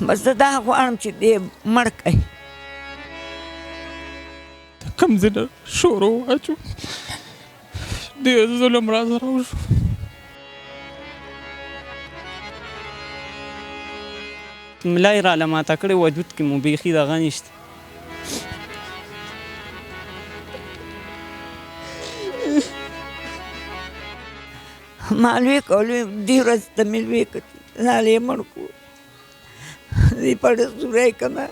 بس زه دا غواړم چې دې مړ کړئ. کوم ځای نه شور واچو ډېر ظلم راسره وشو. ملا یې راله ماته کړې وجود کې مو بیخي دغه نشته. مالوې کولې دې ورځې ته مې لوی کړ لاله یې مړ کړو دې پړې سوری که نه.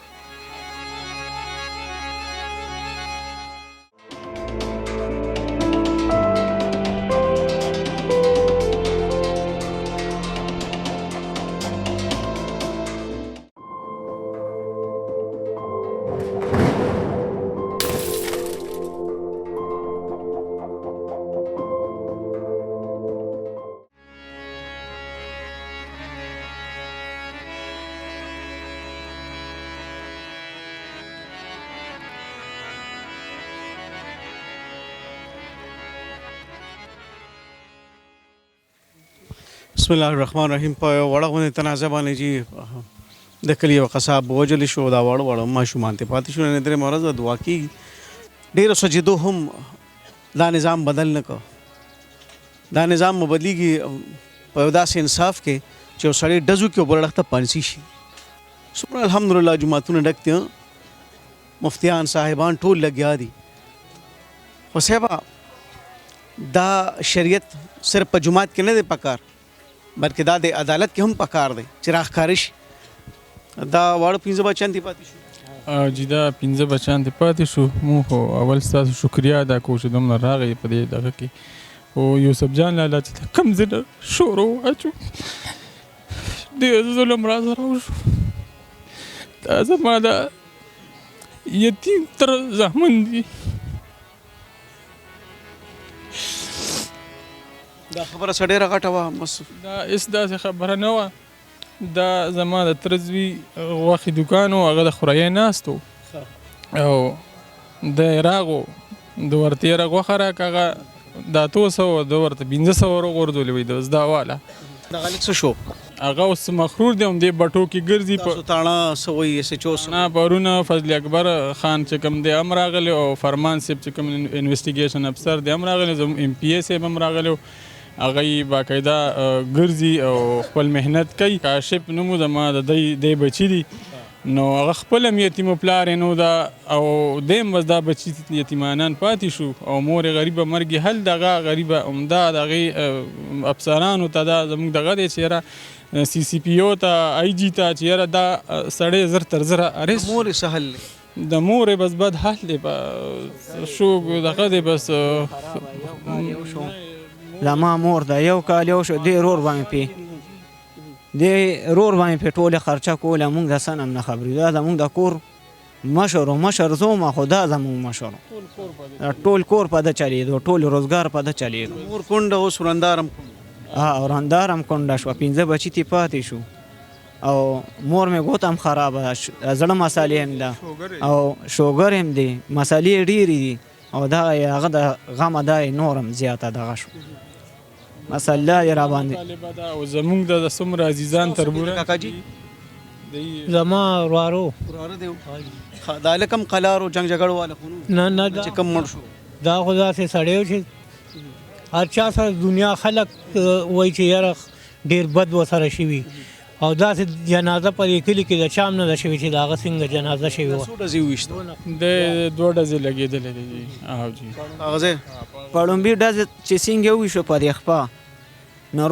بسم الله الرحمن الرحیم. په وړه غونې تنازع باندې چې د کلي یو قصاب ووژل شو، دا وړه ماشومان ترې پاتې شو. نن درېیمه ورځ ده، دعا کېږي. ډېرو سجدو هم دا نظام بدل نه کړ. دا نظام مو بدلېږي په یو داسې انصاف کې چې یو سړی ډزو کې بل اړخ ته پانسي شي. څومره الحمدلله جوماتونه ډک دي، مفتیان صاحبان ټول لګیا دي. خو صاحبه دا شریعت صرف په جومات کې نه دی پکار، بلکې دا د عدالت کې هم پکار دی چې راښکاره شي. دا واړه 15 بچیان دې پاتې شو. جی دا 15 بچیان دې پاتې شو. مونږ خو اول ستاسو شکریا ادا کوو چې دومره راغی په دې دغه کې. خو یوسف جان لالا چې کوم ځای نه شور واچو ډېر ظلم راسره وشو. دا زما د یتیم تر زامن دي. دا خبره څه ډېره غټه وه. دا هېڅ داسې خبره نه وه. دا زما د تره زوی غوښې دوکان و، هغه د خورایۍ ناست و او دی راغو، د ورته یې غوښه راکړه، هغه دا 200 د ورته 1500 وغورځولې وایي د زده واله. دغه لیک څه شو؟ هغه اوس مخرور دی، همدې بټو کې ګرځي. تاسو تاڼه څه وایي ایس ایچ او نه پرونه فضل اکبر خان چې کوم دی هم راغلی، او فرمان صاحب چې کوم انویسټیګیشن افسر دی هم راغلی، زموږ ایم پی اے صاحب هم راغلی. هغه یې باقاعده ګرځي او خپل محنت کوي. کاشف نوم زما د دی بچي دي، نو هغه خپل هم یتیم و پلار یې نو دا، او دی هم بس دا بچي یتیمانان پاتې شو، او مور یې غریبه مرګې حل دغه غریبه عمده د هغې افسرانو ته دا زموږ دغه دی چې یاره سی سی پی او ته آی جي ته چې یاره دا سړی زر تر زره ارست. مور یې څه حل دی؟ د مور یې بس بد حال دی، شو دغه دی بس. زما مور د یو کال یو شو، دې رور باندې پې ټولې خرچه کوله. موږ د څه نه هم نه خبرېږو. دا زموږ د کور مشر زوم، خو دا زموږ مشر ټول کور په ده چلېدو، ټول روزګار په ده چلېدو. مور کونډه اوس ورندار هم ورندار هم کونډه شوه، 15 بچي ترې پاتې شو. او مور مې ګوت هم خرابه ده، زړه مسالې هم ده او شوګر هم دی، مسالې ډېرې دي. او دا هغه د غمه دا نور هم زیاته دغه شو، مسله یې را باندې. او زموږ د څومره عزیزان تربوره کاکاجي زما وراره دی، دا لکم قلار او جنگ جګړه والا خو نه چې کم مړ شو. دا خو داسې سړی و چې هر چا سره دنیا خلک وایي چې یاره ډېر بد ورسره شوي، او داسې جنازه په دې کلي کې د چا هم نه ده شوې چې د هغه څنګه جنازه شوې وه. څو ډزې وویشته؟ د 2 ډزې لګېدلې دي. جی هغه ځای په لومبي ډزې چې څنګه وویشو په دې خپه، نو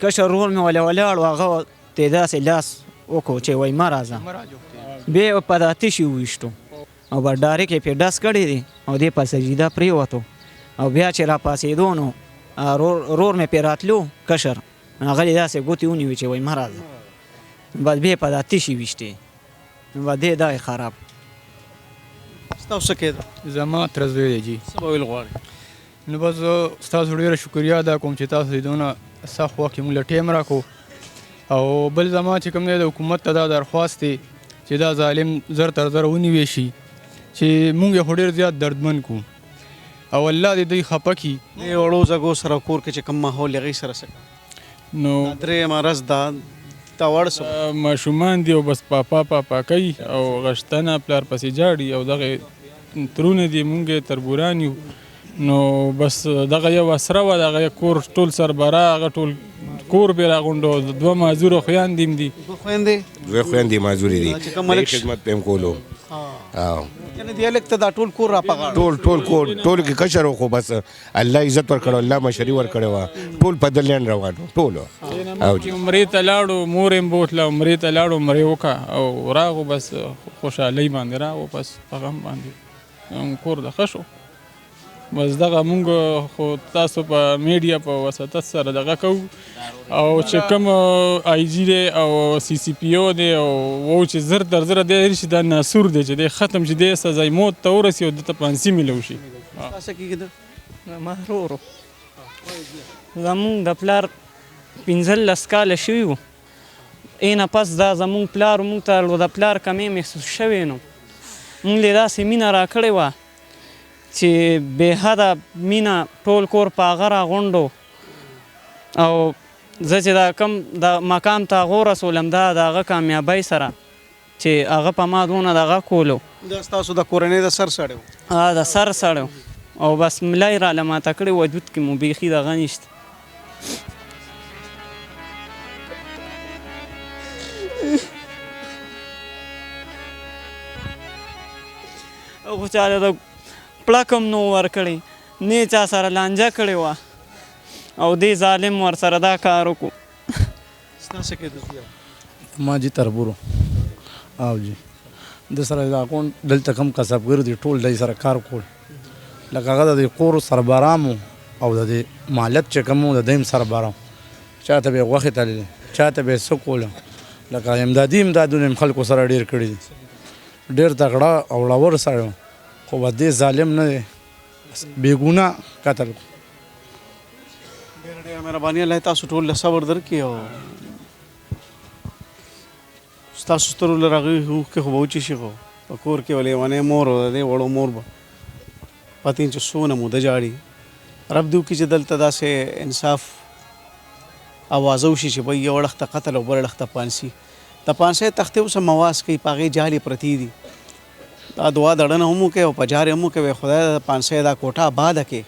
کشر رور مې ولاړ و، هغه ته یې داسې لاس وکړو چې وایي مه راځه. بیا یې په دا تشي وویشتو او په ډارې کې پې ډز کړی دی، او دې په سجده پرېوتو. او بیا چې را پاسېدو نو رور مې پې راتلو کشر، هغه یې داسې ګوتې ونیوي چې وایي مه راځه. بس بیا په دا تشي ویشتې، نو به دې دا یې خراب. ستاسو څه کېده؟ زما تره زوی دی جي. څه به ویل غواړئ؟ نو بس زه ستاسو ډېره شکریا ادا کوم چې تاسو دې دونه سخت وخت کې موږ له ټایم راکړو. او بل زما چې کوم دی د حکومت ته دا درخواست دی چې دا ظالم زر تر زره ونیوی شي، چې موږ یې خو ډېر زیات دردمن کړو، او الله دې دوی خفه کړي. دې وړو زږو سره کور کې چې کوم ماحول هغې سره څه نو درېیمه ورځ ده، تا وړ سو ماشومان دي او بس پاپا کوي او غشتنه پلار پسې جاړي او دغه ترونه دي مونږ تربوران یو نو بس دغه یو اسره وه دغه کور ټول سربره هغه ټول کور به راغونډو 2 معذوره خویندې هم دي خویندې دوی خویندې معذورې دي چې کوم ملک خدمت پې هم کولو یعنې د هلک ته دا ټول کور را په غاړه ټول کور ټولو کې کشر و خو بس الله عزت ورکړو الله مشري ورکړې وه ټول په دلیان روانو ټولو او چې عمرې ته لاړو مور یې بوتله عمرې ته لاړو عمرې وکړه او راغو بس خوشحالۍ باندې راغو بس په غم باندې کور د ښه شو بس دغه مونږ خو تاسو په میډیا په واسطه سره دغه کوو او چې کوم آی جي دی او سی سی پی او دی او و چې زر در زره دی شي دا ناسور دی چې دی ختم شي دی سزای موت ته ورسي او دته پانسي میلو شي تاسو کېږي ما ورو زمونږ د پلار 15 کاله شوي وو اینه پس دا زمونږ پلار مونږ ته د پلار کمې محسوس شوی نو مونږ یې داسې مینه راکړې وه چې بې حده مینه ټول کور په هغه راغونډو او زه چې دا کم د مقام ته هغه ورسولم دا د هغه کامیابۍ سره چې هغه په ما دونه دغه کولو دا ستاسو د کورنۍ د سر سړی و د سر سړی او بس ملی راله ماته کړې وجود کې مو بیخي دغه نشته او خو چاته د پړک هم نو ورکړی نه چا سره لانجه کړې وه او دې ظالم ورسره دا کار وکړو ستاسو کې ما جي تربورو او جی د سره د اکاونټ دلته کم کسبګر دي ټول دای سره کار کول لکه هغه د کور سربرامو او د مالک چې کوم د دیم سربرام چاته به غوښه تللی چاته به سکول لکه امدادونه خلکو سره ډیر کړی دي ډیر تکړه او لور سره خو به دې ظالم نه دی بېګونه قتل ډېره ډېره مهرباني الله تاسو ټول له صبر درکړي او ستاسو سترګو له هغې اوښکې خو به وچې شي خو په کور کې به لیونی مور او د دې وړو مور به پتې چې څونه موده جاړي رب دې وکړي چې دلته داسې انصاف اوازه وشي چې بھائی یو اړخ ته قتل او بل اړخ ته پانسي د پانسۍ تختې اوس هم مواز کوي په هغې جالې پرتې دي دا دعا دړنه هم وکړئ او په جارې هم وکړئ خدای د پانسۍ دا کوټه آباده کړي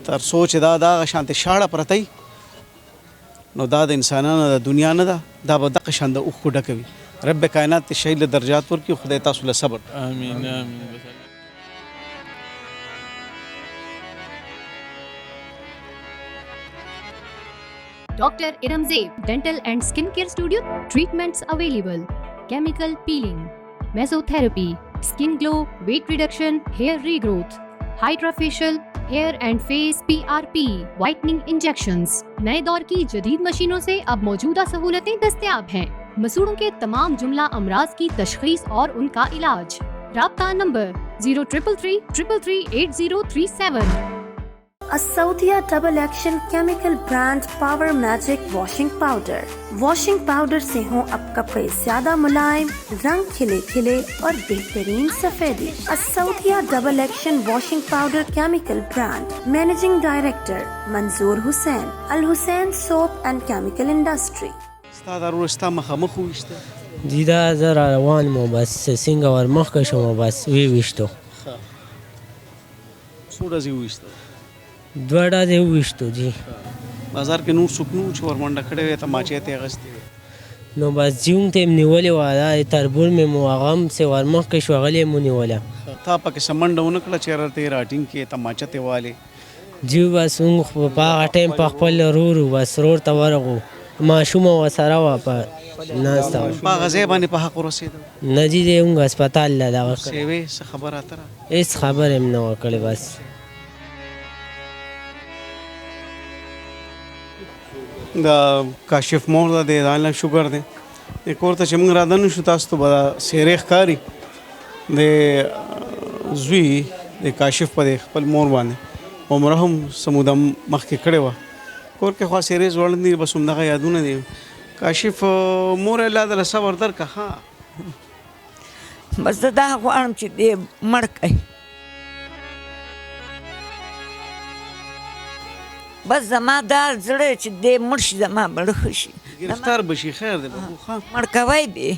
تر څو چې دا دغه شانتې شاړه پرته نو دا د انسانانو د دنیا نه ده دا به دغه شان د اوښکو ډکوي رب کائنات ته شهید له درجات ورکړي خدای تاسو له صبر امین امین Dr. Iram Zeib Dental and Skincare Studio. Treatments available: chemical peeling, mesotherapy, skin glow, weight reduction, hair regrowth, hydrofacial, hair and face PRP, whitening injections. नए दौर की जदीद मशीनों से अब मौजूदा सहूलतें दस्तयाब हैं। मसूड़ों के तमाम जुमला अमराज की तशखीस और उनका इलाज। राब्ता नंबर 0333338037। A Saudia double action chemical brand Power Magic washing powder. Washing powder से हों अब कपड़े ज्यादा मुलायम, रंग खिले खिले और बेहतरीन सफेदी। असौदिया double action washing powder chemical brand. Managing director Manzoor Hussain, Al Hussain soap and chemical industry. ستا دا ورور ستا مخامخ وویشته جی دا زه را روان مو بس څنګه ور مخکې شوم بس ویشتو څو ورځې وویشته 2 ورځې وویشتو جی بازار کې نور څوک نه و چې ورمنډه کړې وې تماچې ته یې اخیستې وې نو بس جیونګ ته یې نیولې وه دا تربور مې مو هغه هم چې ور مخکې شو هغه یې مو نیوله تا پکې څه منډه ونه کړه چې یاره ته یې راټینګ کړې تماچه ته یې والې جی بس موږ په هغه ټایم په خپل رورو بس رور ته ورغو ماشومه ورسره وه په ناسته په هغه ځای باندې په حق ورسېده نه جی دی موږ هسپتال له دغه کړ سیوې څه خبره اتره هېڅ خبره یې نه وه کړې بس د کاشف مور ده د آنلاین شوګر دی د کور ته چې موږ رادنو شو تاسو ته به سیرې ښکاري د زوی د کاشف په خپل مور باندې عمره هم څه موده مخکې کړې وه کور کې خوا سیرې ځوړند دي بس همدغه یادونه دي کاشف مور الله دله صبر درکړه ښه بس زه دا غواړم چې دې مړ کړئ بس زما دا زړه چې دې مړ شي زما مړه ښه شي گرفتار بشي خیر دی بابو ښه مړ کوی به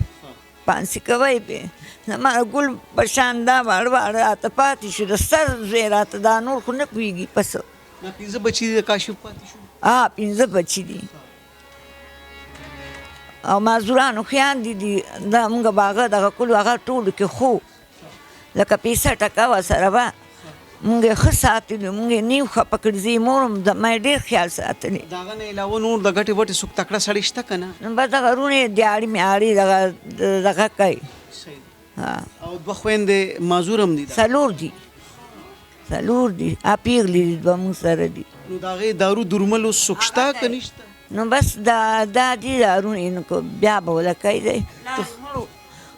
پانسي کوی به زما ګل په شان دا واړه واړه راته پاتې شو د سر زوی راته دا نور خو نه پوهېږي په څه دا 15 بچي دي د کاشف پاتې شو 15 بچي دي او مازورانو خویندې دي دا مونږ به هغه دغه کلو هغه ټولو کې خو لکه پیسه ټکه وه سره به مونږ یې ښه ساتلي مونږ یې نیو خفه کړي زه یې مور م ما یې ډېر خیال ساتلی د هغه نه علاوه نور د ګټې وټې څوک تکړه سړی شته که نه نو بس دغه رونې دیاړي میاړي دغه کوي او دوه خویندې معذور هم دي څلور دي پیغلې دي دوه مونږ سره دي نو د هغې دارو درمل اوس څوک شته که نشته نو بس دا دي دارونه نو که بیا به وله کوي دی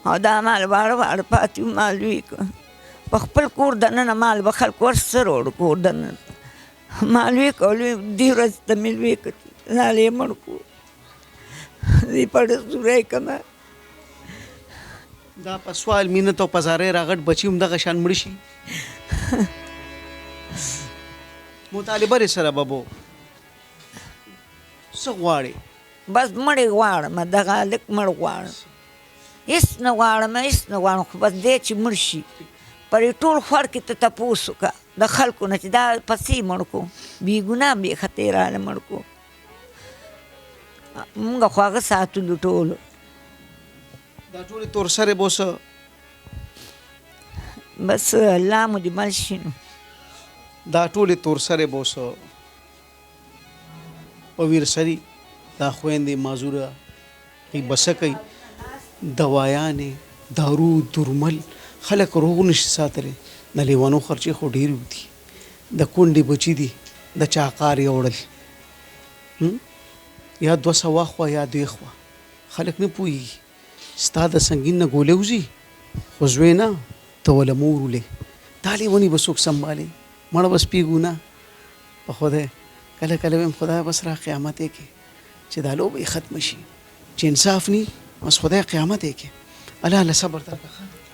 او دا مال واړه واړه پاتې وو مال لوی که په خپل کور دننه مال به خلکو ورسره وړو کور دننه مال لوی که لوی دې ورځې ته مې لوی که نال یې مړ کړو دې پړه سوری که نه دا په سوال مینت او پزارې راغټ بچي هم دغه شان مړ شي مطالبه یې سره بابو څه غواړې بس مړې غواړم دغه هلک مړ غواړم هېڅ نه غواړم خو بس دی چې مړ شي پر ټول خور کې ته تپوس وکړه د خلکو نه چې دا پسې مړ کړو بې ګناه بې خطې راله مړ کړو مونږ خو هغه ساتلو ټولو دا ټولې تور سرې به اوس بس الله مو دې مل شي نو دا ټولې تور سرې به اوس په ویرسري دا خویندې معذوره هغوی بسه کوي دوایانې دارو درمل خلک روغ نشي ساتلی د لیوانو خرچې خو ډېرې دي د کونډې بچي دي د چا کار یې وړل یا 200 خوا یا 2 خوا خلک نه پوهېږي ستا د سنګین نه ګولې وځي خو زوی نه ته وله مور ولې دا لیونې به څوک سنبالي مړه به سپېږو نه په خدای کله کله ویم خدای بس را قیامت یې کې چې دا لوبه یې ختمه شي چې انصاف نی بس خدای قیامت یې کې الله له صبر درکړه